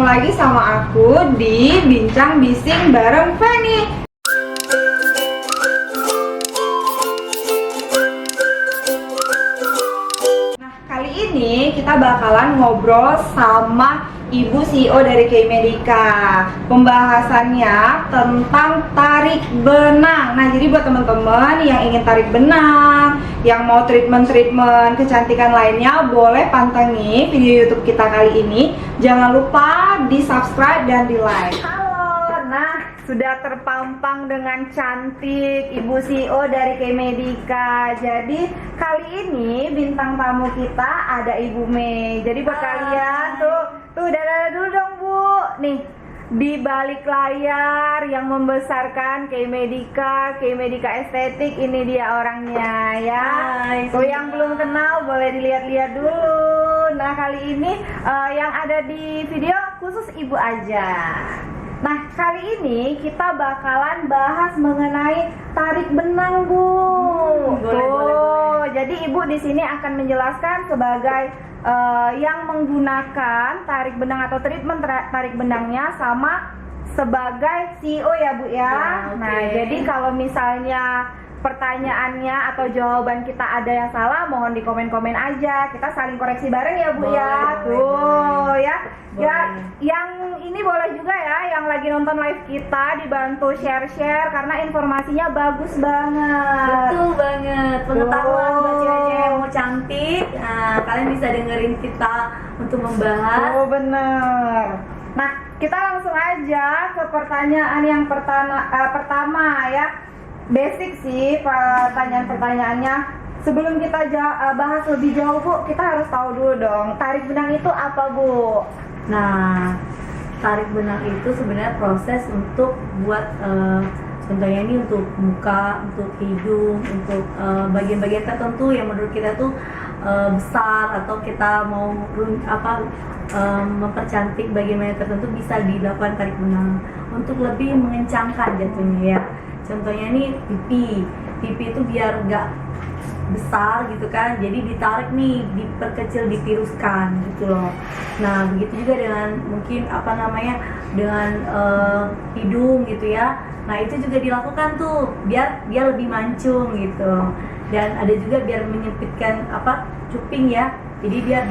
lagi sama aku di Bincang Bising bareng Feni. Nah, kali ini kita bakalan ngobrol sama Ibu CEO dari K-Medica. Pembahasannya tentang tarik benang. Nah, jadi buat teman-teman yang ingin tarik benang, yang mau treatment kecantikan lainnya, boleh pantengin video YouTube kita kali ini. Jangan lupa di-subscribe dan di-like. Halo, nah sudah terpampang dengan cantik Ibu CEO dari K-Medica. Jadi kali ini bintang tamu kita ada Ibu Mei. Jadi buat kalian tuh dadah dulu dong Bu. Nih di balik layar yang membesarkan K-Medica Estetik, ini dia orangnya ya. Hai, tuh yang belum kenal boleh dilihat-lihat dulu. Nah kali ini yang ada di video khusus Ibu aja. Nah kali ini kita bakalan bahas mengenai tarik benang Bu. Boleh. Jadi Ibu di sini akan menjelaskan sebagai yang menggunakan tarik benang atau treatment tarik benangnya, sama sebagai CEO ya Bu ya. Ya, okay. Nah jadi kalau misalnya pertanyaannya atau jawaban kita ada yang salah, mohon di komen-komen aja. Kita saling koreksi bareng ya Bu ya. Boleh. Ya. Yang ini boleh juga ya, yang lagi nonton live kita dibantu share-share karena informasinya bagus banget. Betul banget, pengetahuan buat cewek-cewek yang mau cantik. Nah, kalian bisa dengerin kita untuk membahas. Oh bener. Nah kita langsung aja ke pertanyaan yang pertama ya. Basic sih pertanyaan-pertanyaannya. Sebelum kita bahas lebih jauh Bu, kita harus tahu dulu dong, tarik benang itu apa Bu? Nah, tarik benang itu sebenarnya proses untuk buat contohnya ini untuk muka, untuk hidung, untuk bagian-bagian tertentu yang menurut kita tuh besar, atau kita mau mempercantik bagian-bagian tertentu, bisa dilakukan tarik benang untuk lebih mengencangkan jatuhnya ya. Contohnya ini pipi itu biar nggak besar gitu kan, jadi ditarik nih, diperkecil, ditiruskan gitu loh. Nah begitu juga dengan mungkin dengan hidung gitu ya. Nah itu juga dilakukan tuh biar dia lebih mancung gitu. Dan ada juga biar menyempitkan cuping ya, jadi dia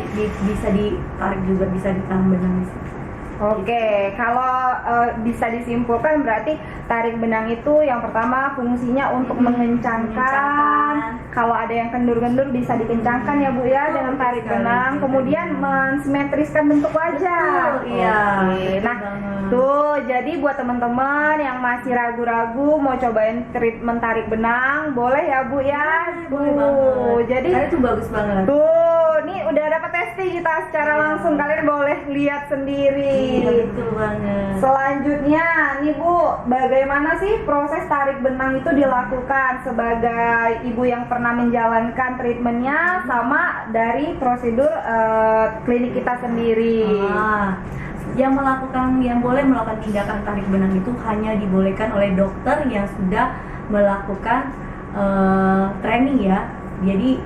bisa ditarik juga, bisa ditahan benang di situ. Oke, kalau bisa disimpulkan berarti tarik benang itu yang pertama fungsinya untuk mengencangkan. Kalau ada yang kendur-kendur bisa dikencangkan ya Bu ya dengan tarik benang. Kemudian mensimetriskan bentuk wajah. Iya. Nah, tuh jadi buat teman-teman yang masih ragu-ragu mau cobain treatment tarik benang, boleh ya Bu ya. Boleh banget. Jadi karena itu bagus banget. Tuh, nih udah dapat testing kita secara langsung, kalian boleh lihat sendiri. Iya, betul banget. Selanjutnya nih Bu, bagaimana sih proses tarik benang itu dilakukan sebagai ibu yang pernah menjalankan treatmentnya, sama dari prosedur klinik kita sendiri? Yang boleh melakukan tindakan tarik benang itu hanya dibolehkan oleh dokter yang sudah melakukan training ya. Jadi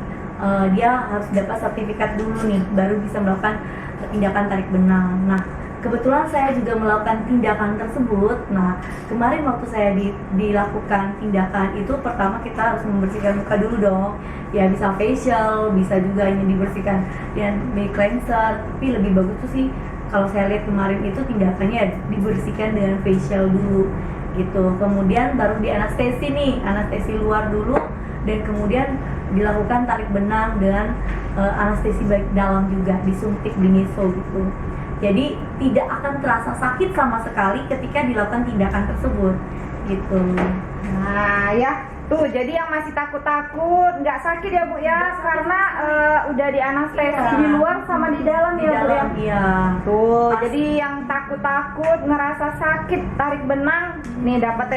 dia harus dapat sertifikat dulu nih, baru bisa melakukan tindakan tarik benang. Nah, kebetulan saya juga melakukan tindakan tersebut. Nah, kemarin waktu saya dilakukan tindakan itu, pertama kita harus membersihkan muka dulu dong. Ya bisa facial, bisa juga hanya dibersihkan dengan make cleanser. Tapi lebih bagus tuh sih, kalau saya lihat kemarin itu tindakannya dibersihkan dengan facial dulu gitu. Kemudian baru di anestesi nih, anestesi luar dulu, dan kemudian dilakukan tarik benang dengan anestesi baik dalam juga, disuntik di meso gitu. Jadi tidak akan terasa sakit sama sekali ketika dilakukan tindakan tersebut gitu. Nah ya, tuh jadi yang masih takut-takut nggak sakit ya Bu ya, karena udah di anestesi di luar sama di dalam ya Bu ya. Iya. Tuh, jadi yang takut-takut ngerasa sakit tarik benang, nih dapat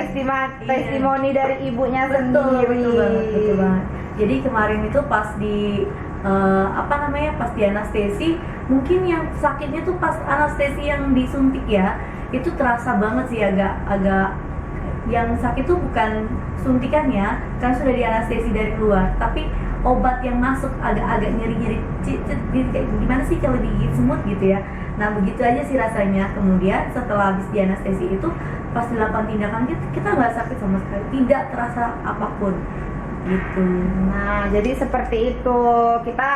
testimoni dari ibunya sendiri. Betul banget. Jadi kemarin itu pas di pas di anestesi, mungkin yang sakitnya tuh pas anestesi yang disuntik ya, itu terasa banget sih, agak yang sakit tuh bukan suntikannya, kan sudah dianestesi dari luar, tapi obat yang masuk agak-agak nyeri-nyeri, kayak gimana sih kalau digigit semut gitu ya. Nah begitu aja sih rasanya. Kemudian setelah habis dianestesi itu, pas dilakukan tindakan kita nggak sakit sama sekali, tidak terasa apapun gitu. Nah, jadi seperti itu. Kita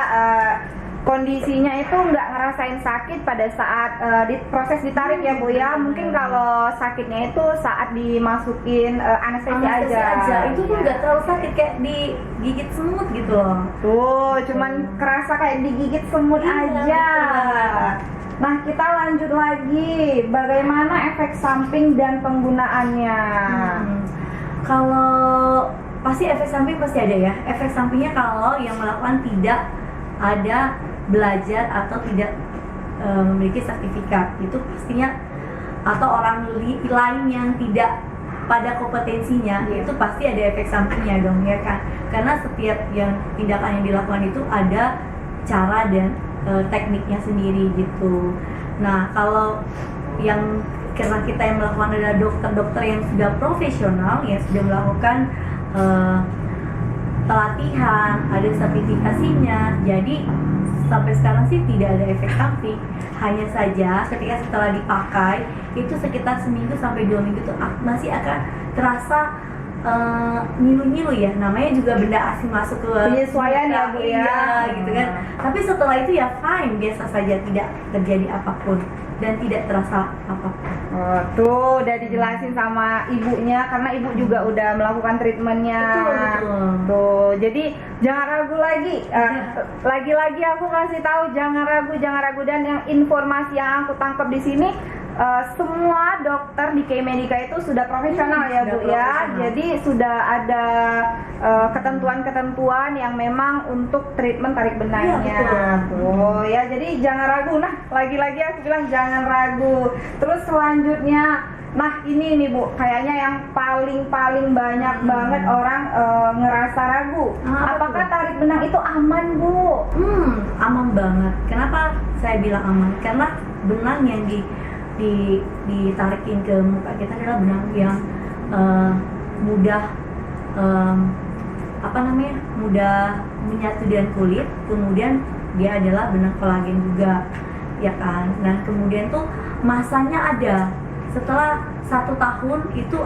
kondisinya itu nggak ngerasain sakit pada saat di proses ditarik ya Bu ya. Mungkin kalau sakitnya itu saat dimasukin anestesi aja. Itu pun nggak terlalu sakit, kayak digigit semut gitu loh. Tuh, cuman kerasa kayak digigit semut aja. Betul. Nah, kita lanjut lagi. Bagaimana efek samping dan penggunaannya? Kalau pasti efek samping pasti ada ya. Efek sampingnya kalau yang melakukan tidak ada belajar atau tidak memiliki sertifikat, itu pastinya, atau orang lain yang tidak pada kompetensinya, itu pasti ada efek sampingnya dong ya kan. Karena setiap yang tindakan yang dilakukan itu ada cara dan tekniknya sendiri gitu. Nah kalau yang karena kita yang melakukan adalah dokter-dokter yang sudah profesional, yang sudah melakukan pelatihan, ada sertifikasinya, jadi sampai sekarang sih tidak ada efek samping. Hanya saja ketika setelah dipakai itu sekitar seminggu sampai 2 minggu tuh masih akan terasa ngilu-ngilu ya, namanya juga benda asing masuk ke penyesuaian ya Bu ya, gitu kan. Tapi setelah itu ya fine, biasa saja, tidak terjadi apapun dan tidak terasa apapun. Oh, tuh udah dijelasin sama ibunya karena ibu juga udah melakukan treatmentnya. Betul. Tuh, jadi jangan ragu lagi. Lagi-lagi aku kasih tahu jangan ragu dan yang informasi yang aku tangkap di sini. Semua dokter di K-Medica itu sudah profesional ya Bu ya. Jadi sudah ada ketentuan-ketentuan yang memang untuk treatment tarik benangnya. Oh ya, jadi jangan ragu. Nah, lagi-lagi aku bilang jangan ragu. Terus selanjutnya, nah ini nih Bu, kayaknya yang paling banyak banget orang ngerasa ragu. Apakah tarik benang itu aman Bu? Aman banget. Kenapa saya bilang aman? Karena benang yang ditarikin ke muka kita adalah benang yang mudah mudah menyatu dengan kulit. Kemudian dia adalah benang kolagen juga ya kan. Dan kemudian tuh masanya ada setelah 1 tahun itu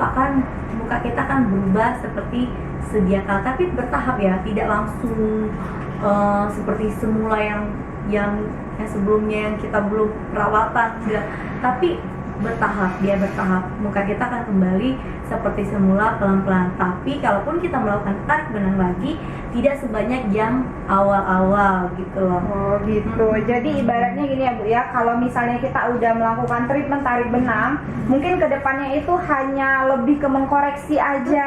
muka kita akan berubah seperti sedia kala, tapi bertahap ya, tidak langsung seperti semula yang sebelumnya yang kita belum perawatan, enggak, tapi dia bertahap, muka kita akan kembali seperti semula pelan-pelan. Tapi kalaupun kita melakukan tarik benang lagi, tidak sebanyak yang awal-awal gitu loh. Oh gitu. Jadi ibaratnya gini ya Bu ya, kalau misalnya kita udah melakukan treatment tarik benang, mungkin kedepannya itu hanya lebih ke mengkoreksi aja.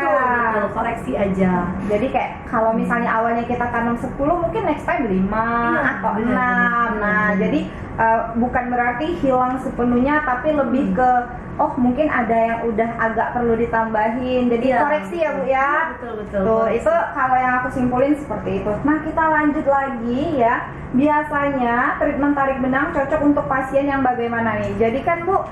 Betul, koreksi aja. Jadi kayak kalau misalnya awalnya kita tanam 10, mungkin next time 5 atau 6. Nah, jadi bukan berarti hilang sepenuhnya, tapi lebih ke mungkin ada yang udah agak perlu ditambahin. Jadi koreksi ya Bu ya. Betul. Tuh, itu kalau yang aku simpulin seperti itu. Nah, kita lanjut lagi ya. Biasanya treatment tarik benang cocok untuk pasien yang bagaimana nih? Jadi kan Bu,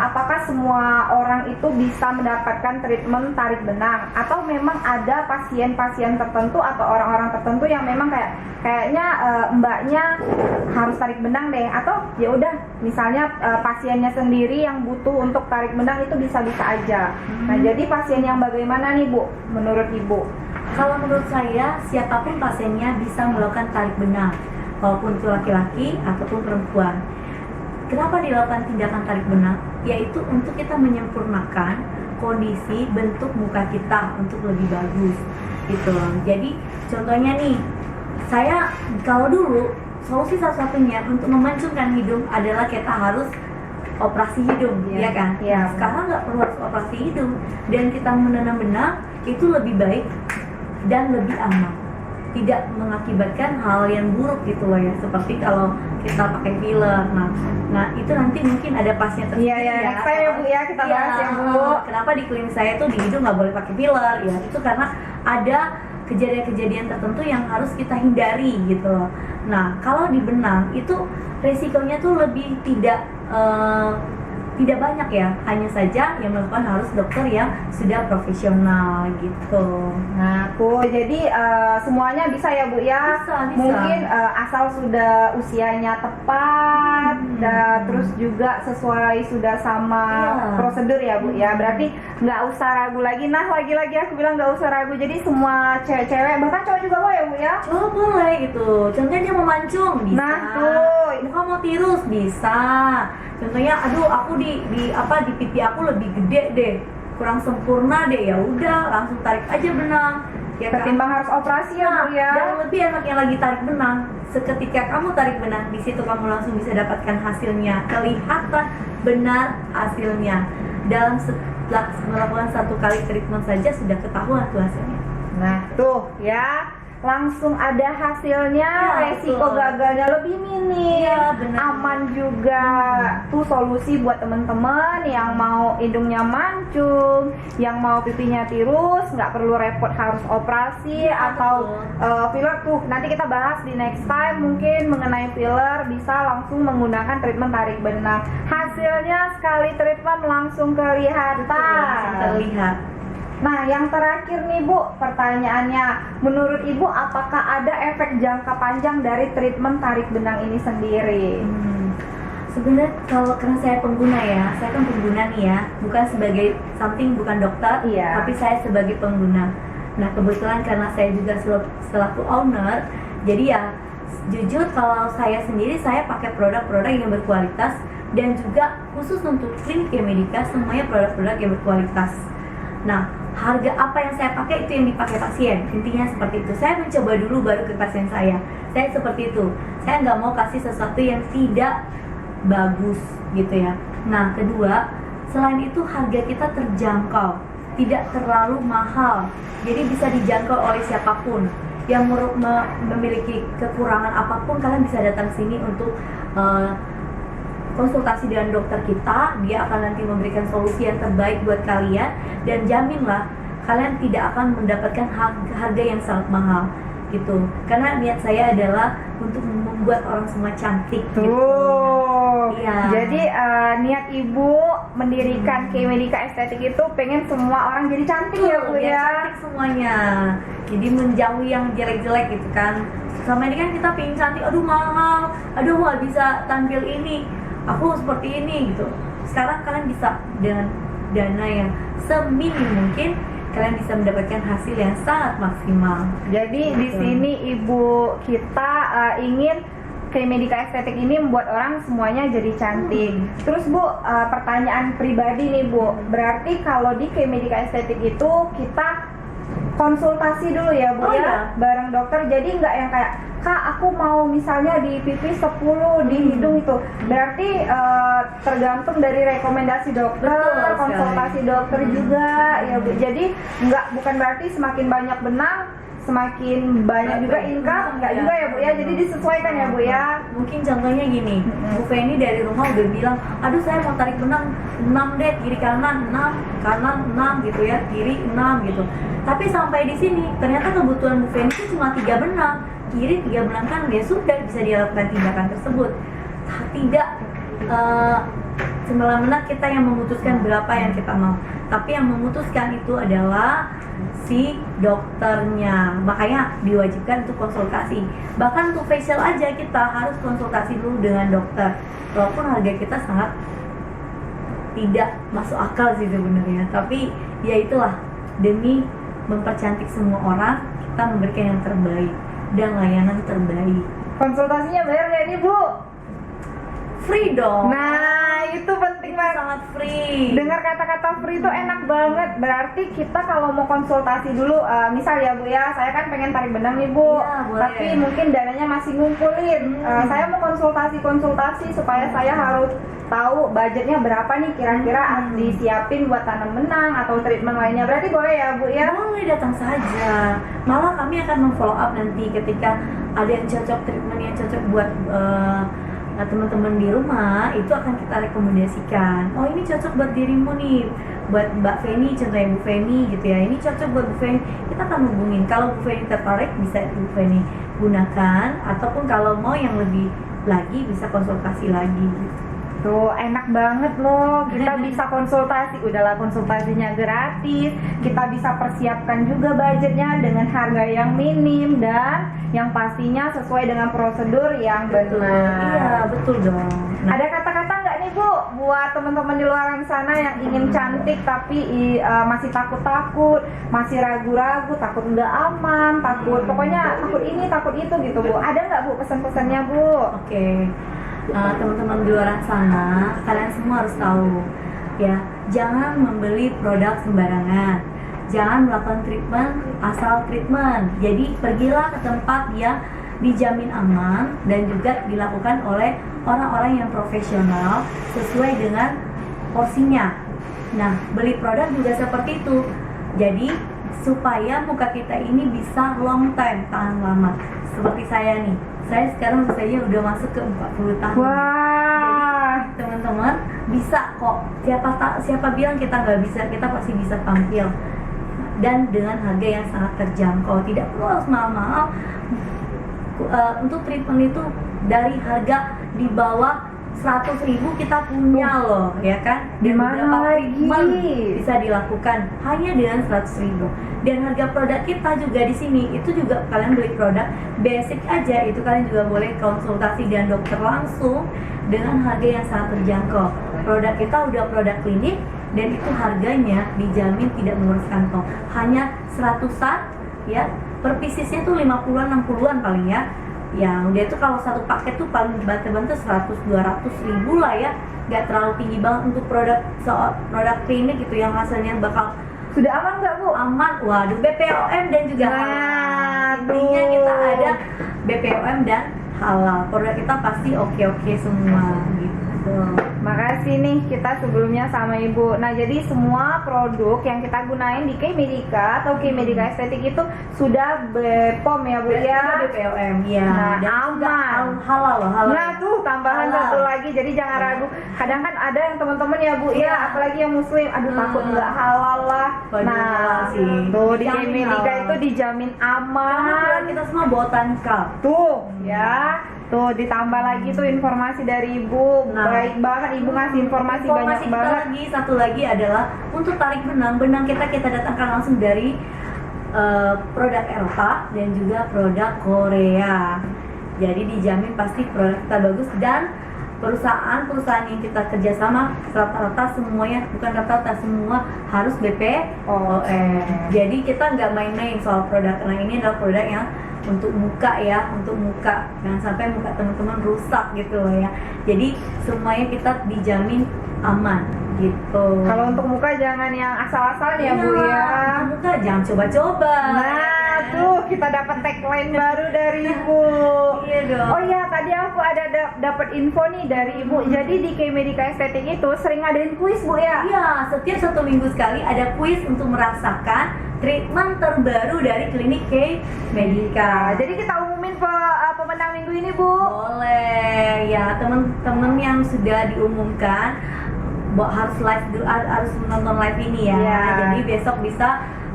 apakah semua orang itu bisa mendapatkan treatment tarik benang, atau memang ada pasien-pasien tertentu atau orang-orang tertentu yang memang kayaknya mbaknya harus tarik benang deh, atau ya udah misalnya pasiennya sendiri yang butuh untuk tarik benang itu bisa-bisa aja. Nah, jadi pasien yang bagaimana nih Bu menurut Ibu? Kalau menurut saya, siapapun pasiennya bisa melakukan tarik benang, walaupun itu laki-laki ataupun perempuan. Kenapa dilakukan tindakan tarik benang? Yaitu untuk kita menyempurnakan kondisi bentuk muka kita untuk lebih bagus gitu loh. Jadi contohnya nih, saya kalau dulu solusi satu-satunya untuk memancungkan hidung adalah kita harus operasi hidung, ya kan? Ya. Sekarang nggak perlu harus operasi hidung, dan kita menanam benang itu lebih baik dan lebih aman, tidak mengakibatkan hal yang buruk gitu loh ya, seperti kalau kita pakai filler. Nah itu nanti mungkin ada pasien tertentu next time ya Bu ya, kita bahas ya Bu. Kenapa di klinik saya tuh di hidung nggak boleh pakai filler ya, itu karena ada kejadian-kejadian tertentu yang harus kita hindari gitu loh. Nah kalau di benang itu resikonya tuh lebih tidak tidak banyak ya, hanya saja yang melakukan harus dokter yang sudah profesional gitu. Nah, jadi semuanya bisa ya Bu ya. Bisa. Mungkin asal sudah usianya tepat, terus juga sesuai sudah sama prosedur ya Bu ya. Berarti nggak usah ragu lagi. Nah, lagi-lagi aku bilang nggak usah ragu. Jadi semua cewek-cewek, bahkan cowok juga boleh ya Bu ya. Oh boleh gitu. Contohnya dia mau mancung bisa. Nah, tuh. Muka mau tirus bisa. Contohnya, aduh aku di pipi aku lebih gede deh, kurang sempurna deh, ya udah langsung tarik aja benang. Ya kan? Ketimbang harus operasi ya Bu ya. Dan lebih enaknya lagi tarik benang. Seketika kamu tarik benang, di situ kamu langsung bisa dapatkan hasilnya, kelihatan benar hasilnya. Dalam setelah melakukan 1 kali treatment saja sudah ketahuan tuh hasilnya. Nah, tuh ya. Langsung ada hasilnya, resiko betul. gagalnya lebih minim, benar. aman juga. Tuh solusi buat temen-temen yang mau hidungnya mancung, yang mau pipinya tirus, nggak perlu repot harus operasi atau filler. Tuh nanti kita bahas di next time mungkin mengenai filler, bisa langsung menggunakan treatment tarik benang. Hasilnya sekali treatment langsung kelihatan. Langsung terlihat. Nah, yang terakhir nih Bu, pertanyaannya, menurut Ibu apakah ada efek jangka panjang dari treatment tarik benang ini sendiri? Sebenarnya kalau karena saya pengguna ya, saya kan pengguna nih ya, bukan sebagai bukan dokter, Iya. tapi saya sebagai pengguna. Nah kebetulan karena saya juga selaku owner, jadi ya jujur kalau saya sendiri saya pakai produk-produk yang berkualitas dan juga khusus untuk klinik Medica semuanya produk-produk yang berkualitas. Nah, harga apa yang saya pakai itu yang dipakai pasien. Intinya seperti itu. Saya mencoba dulu baru ke pasien saya. Saya seperti itu. Saya nggak mau kasih sesuatu yang tidak bagus gitu ya. Nah, kedua, selain itu harga kita terjangkau, tidak terlalu mahal. Jadi bisa dijangkau oleh siapapun. Yang memiliki kekurangan apapun, kalian bisa datang sini untuk konsultasi dengan dokter kita. Dia akan nanti memberikan solusi yang terbaik buat kalian, dan jaminlah kalian tidak akan mendapatkan harga yang sangat mahal gitu. Karena niat saya adalah untuk membuat orang semua cantik gitu. Iya. Jadi niat Ibu mendirikan Medica Estetik itu pengen semua orang jadi cantik ya Bu ya. Cantik semuanya. Jadi menjauhi yang jelek-jelek gitu kan. Selama ini kan kita pengen cantik, aduh mahal, aduh nggak bisa tampil ini, aku seperti ini gitu. Sekarang kalian bisa dengan dana yang seminim mungkin, kalian bisa mendapatkan hasil yang sangat maksimal. Jadi di sini Ibu kita ingin Medica Estetik ini membuat orang semuanya jadi cantik. Terus Bu, pertanyaan pribadi nih Bu, berarti kalau di Medica Estetik itu kita konsultasi dulu ya Bu ya, bareng dokter. Jadi nggak yang kayak, Kak aku mau misalnya di pipi 10, di hidung itu. Berarti tergantung dari rekomendasi dokter, Betul, konsultasi dokter juga ya Bu. Jadi bukan berarti semakin banyak benang semakin banyak juga income, enggak juga ya Bu ya. Jadi disesuaikan ya Bu ya. Mungkin contohnya gini, Bu Feni dari rumah udah bilang, aduh saya mau tarik benang 6 deh, kiri kanan 6, kanan 6 gitu ya, kiri 6 gitu. Tapi sampai di sini ternyata kebutuhan Bu Feni itu cuma 3 benang, kiri 3 benang kan, ya sudah bisa dilakukan tindakan tersebut. Tidak semena-mena kita yang memutuskan berapa yang kita mau, tapi yang memutuskan itu adalah si dokternya. Makanya diwajibkan untuk konsultasi. Bahkan untuk facial aja kita harus konsultasi dulu dengan dokter. Walaupun harga kita sangat tidak masuk akal sih sebenarnya, tapi ya itulah, demi mempercantik semua orang, kita memberikan yang terbaik dan layanan terbaik. Konsultasinya bayar nggak nih Bu? Free dong. Nah itu penting banget. Sangat free. Dengar kata-kata free itu enak banget. Berarti kita kalau mau konsultasi dulu, misal ya Bu ya, saya kan pengen tarik benang nih Bu, Iya, boleh. tapi mungkin dananya masih ngumpulin. Saya mau konsultasi supaya saya harus tahu budgetnya berapa nih kira-kira disiapin buat tanam benang atau treatment lainnya. Berarti boleh ya Bu ya? Boleh, datang saja. Malah kami akan memfollow up nanti ketika ada yang cocok, treatment yang cocok buat teman-teman di rumah, itu akan kita rekomendasikan. Oh ini cocok buat dirimu nih, buat Mbak Feni, contohnya Bu Feni gitu ya. Ini cocok buat Bu Feni, kita akan hubungin. Kalau Bu Feni tertarik bisa Bu Feni gunakan, ataupun kalau mau yang lebih lagi bisa konsultasi lagi gitu. Tuh enak banget loh, kita bisa konsultasi, udahlah konsultasinya gratis, kita bisa persiapkan juga budgetnya dengan harga yang minim dan yang pastinya sesuai dengan prosedur yang Betul. benar. Iya, betul dong. Nah, Ada kata-kata nggak nih Bu buat teman-teman di luar sana yang ingin cantik tapi masih takut-takut, masih ragu-ragu, takut nggak aman, takut pokoknya takut ini takut itu gitu Bu. Ada nggak Bu pesan-pesannya Bu? oke. Teman-teman di luar sana, kalian semua harus tahu ya, jangan membeli produk sembarangan, jangan melakukan treatment asal treatment. Jadi pergilah ke tempat yang dijamin aman dan juga dilakukan oleh orang-orang yang profesional sesuai dengan porsinya. Nah, beli produk juga seperti itu. Jadi supaya muka kita ini bisa long time, tahan lama. Seperti saya nih, saya sekarang usianya udah masuk ke 40 tahun. Wah. Jadi teman-teman bisa kok. Siapa bilang kita nggak bisa? Kita pasti bisa tampil. Dan dengan harga yang sangat terjangkau. Tidak perlu harus mahal-mahal. Untuk treatment itu dari harga di bawah 100.000 kita punya loh, ya kan? Dan Gimana beberapa lagi? treatment bisa dilakukan hanya dengan 100.000. Dan harga produk kita juga di sini itu juga kalian beli produk basic aja itu kalian juga boleh konsultasi dengan dokter langsung dengan harga yang sangat terjangkau. Produk kita udah produk klinik dan itu harganya dijamin tidak menguras kantong. Hanya 100-an ya. Per piecesnya tuh 50-an 60-an paling ya. Ya udah itu kalau satu paket tuh paling bantu 100-200 ribu lah ya, nggak terlalu tinggi banget untuk produk klinik gitu yang hasilnya bakal Sudah aman nggak Bu? aman. Waduh, BPOM dan juga Nah, halal. Intinya tuh. kita ada BPOM dan halal. Produk kita pasti oke semua gitu. Makasih nih kita sebelumnya sama Ibu. Nah jadi semua produk yang kita gunain di K-Medica atau K-Medica Estetik itu sudah BPOM ya Bu ya. BPOM ya. Nah, Dan juga aman. halal loh, halal. Nah tuh tambahan Halal. satu lagi, jadi jangan ragu. Kadang kan ada yang teman-teman ya Bu Iya. ya, apalagi yang muslim, aduh takut nggak halal lah. Waduh, Nah halal sih. tuh di Dijamin K-Medica halal. itu dijamin Karena aman. produk kita semua botanikal. Tuh ya, tuh ditambah lagi tuh informasi dari Ibu. Nah. Baik banget Ibu ngasih informasi banyak kita banget. lagi satu lagi adalah untuk tarik benang kita datangkan langsung dari produk Eropa dan juga produk Korea. Jadi dijamin pasti produk kita bagus dan perusahaan yang kita kerjasama rata-rata semuanya, bukan rata-rata, semua harus BPOM. Jadi kita nggak main-main soal produk. Nah ini adalah produk yang untuk muka ya, untuk muka, jangan sampai muka teman-teman rusak gitu loh ya. Jadi semuanya kita dijamin aman gitu. Kalau untuk muka jangan yang asal-asalan ya Bu ya. Untuk muka jangan coba-coba. Nah tuh kita dapat tagline baru dari Ibu. Iya dong. Oh iya, tadi aku ada dapat info nih dari Ibu. Jadi di K-Medica Estetik itu sering ngadain kuis Bu ya. Iya, setiap 1 minggu sekali ada kuis untuk merasakan treatment terbaru dari klinik K-Medica. Jadi kita umumin pemenang minggu ini Bu. Boleh ya, teman-teman yang sudah diumumkan harus live dulu, harus menonton live ini ya. Iya. Jadi besok bisa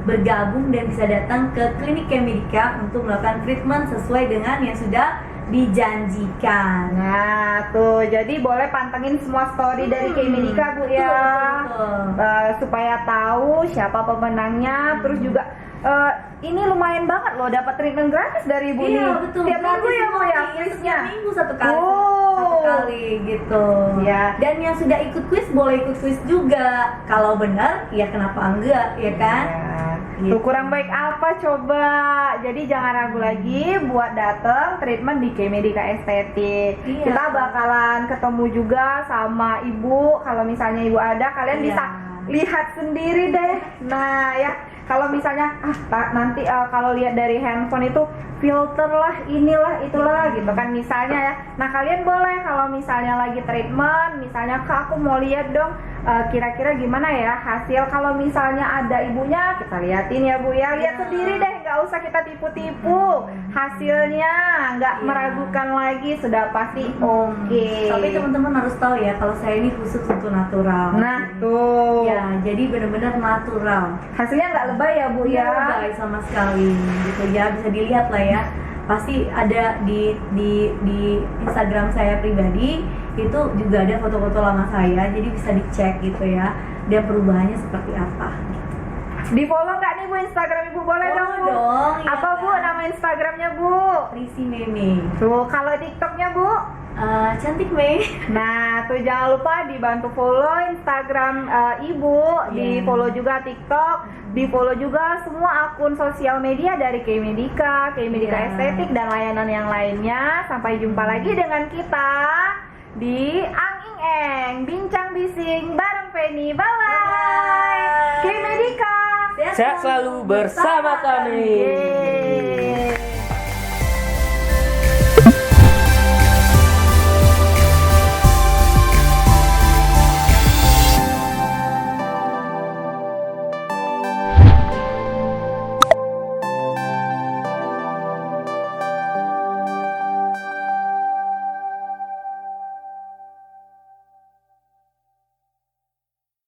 bergabung dan bisa datang ke klinik K-Medica untuk melakukan treatment sesuai dengan yang sudah dijanjikan. Nah tuh, jadi boleh pantengin semua story dari K-Medica Bu ya. Betul. Supaya tahu siapa pemenangnya. Terus juga ini lumayan banget loh, dapat treatment gratis dari Ibu Iya nih. betul. Tiap minggu ya Bu ya Setiap kuisnya. minggu satu kali. Oh. Satu kali gitu. Ya. Dan yang sudah ikut kuis boleh ikut kuis juga. Kalau benar ya kenapa enggak, ya kan? Tuh kurang baik apa coba. Jadi jangan ragu lagi buat datang treatment di K-Medica Estetik. Iya. Kita bakalan ketemu juga sama Ibu. Kalau misalnya Ibu ada, kalian Iya. bisa lihat sendiri deh. Nah ya, kalau misalnya nanti kalau lihat dari handphone itu filter lah, inilah itulah gitu kan misalnya ya. Nah kalian boleh kalau misalnya lagi treatment, misalnya Kak aku mau lihat dong kira-kira gimana ya hasil. Kalau misalnya ada ibunya, kita liatin ya Bu ya. Lihat Iya. sendiri deh, nggak usah kita tipu-tipu. Hasilnya nggak Iya. meragukan lagi, sudah pasti oke. Tapi teman-teman harus tahu ya, kalau saya ini khusus untuk natural. Nah tuh, Ya, jadi benar-benar natural. hasilnya nggak lebay ya Bu Iya, ya. baik sama sekali gitu ya, bisa dilihat lah ya. pasti ada di Instagram saya pribadi itu juga ada foto-foto lama saya, jadi bisa dicek gitu ya, dan perubahannya seperti apa. Di follow nggak nih Bu Instagram Ibu? Boleh Follow dong Bu. dong, ya Apa Bu kan? nama Instagramnya Bu? Risi Meme. Tuh kalau TikToknya Bu? Cantik Mei. Nah tuh jangan lupa dibantu follow Instagram Ibu, di follow juga TikTok, di follow juga semua akun sosial media dari K-Medika Iya. Estetik dan layanan yang lainnya. Sampai jumpa lagi dengan kita di Ang Ing Eng Bincang Bising bareng Penny. Bye bye. K-Medika Sehat selalu bersama kami. Yeay.